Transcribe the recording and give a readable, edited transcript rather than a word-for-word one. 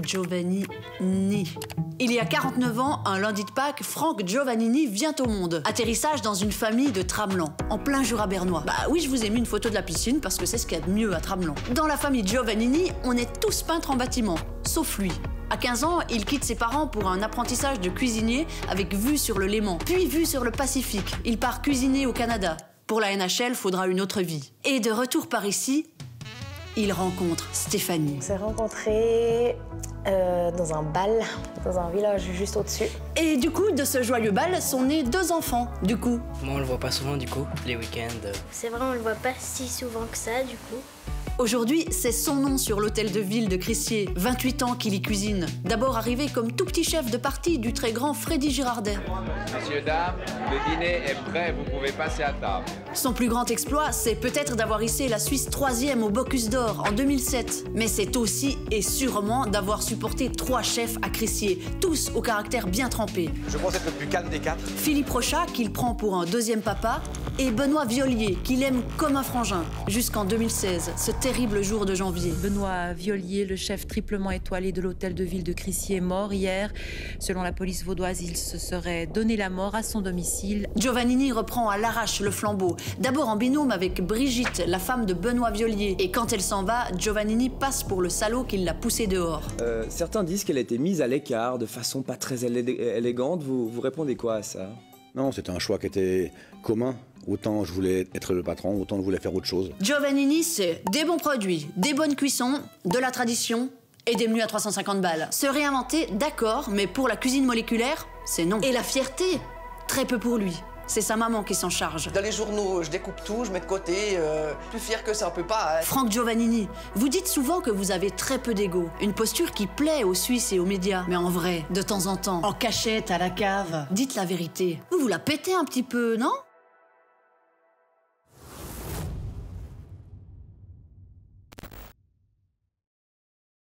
Giovannini. Il y a 49 ans, un lundi de Pâques, Franck Giovannini vient au monde. Atterrissage dans une famille de Tramelan, en plein Jura bernois. Bah oui, je vous ai mis une photo de la piscine parce que c'est ce qu'il y a de mieux à Tramelan. Dans la famille Giovannini, on est tous peintres en bâtiment, sauf lui. À 15 ans, il quitte ses parents pour un apprentissage de cuisinier avec vue sur le Léman, puis vue sur le Pacifique. Il part cuisiner au Canada. Pour la NHL, faudra une autre vie. Et de retour par ici, il rencontre Stéphanie. On s'est rencontrés dans un bal, dans un village juste au-dessus. Et du coup, de ce joyeux bal sont nés 2 enfants, du coup. Moi, on le voit pas souvent, du coup, les week-ends. C'est vrai, on le voit pas si souvent que ça, du coup. Aujourd'hui, c'est son nom sur l'hôtel de ville de Crissier. 28 ans qu'il y cuisine. D'abord arrivé comme tout petit chef de partie du très grand Freddy Girardet. Messieurs, dames, le dîner est prêt, vous pouvez passer à table. Son plus grand exploit, c'est peut-être d'avoir hissé la Suisse 3e au Bocuse d'Or en 2007. Mais c'est aussi et sûrement d'avoir supporté 3 chefs à Crissier, tous au caractère bien trempé. Je pense être le plus calme des 4. Philippe Rochat, qu'il prend pour un 2e papa, et Benoît Viollier, qu'il aime comme un frangin, jusqu'en 2016, ce terrible jour de janvier. Benoît Viollier, le chef triplement étoilé de l'hôtel de ville de Crissier, est mort hier. Selon la police vaudoise, il se serait donné la mort à son domicile. Giovannini reprend à l'arrache le flambeau, d'abord en binôme avec Brigitte, la femme de Benoît Viollier. Et quand elle s'en va, Giovannini passe pour le salaud qui l'a poussée dehors. Certains disent qu'elle a été mise à l'écart, de façon pas très élégante. Vous répondez quoi à ça? Non, c'était un choix qui était commun. Autant je voulais être le patron, autant je voulais faire autre chose. Giovannini, c'est des bons produits, des bonnes cuissons, de la tradition et des menus à 350 balles. Se réinventer, d'accord, mais pour la cuisine moléculaire, c'est non. Et la fierté, très peu pour lui. C'est sa maman qui s'en charge. Dans les journaux, je découpe tout, je mets de côté. Plus fier que ça, on peut pas. Franck Giovannini, vous dites souvent que vous avez très peu d'ego. Une posture qui plaît aux Suisses et aux médias. Mais en vrai, de temps en temps, en cachette, à la cave, dites la vérité. Vous la pétez un petit peu, non?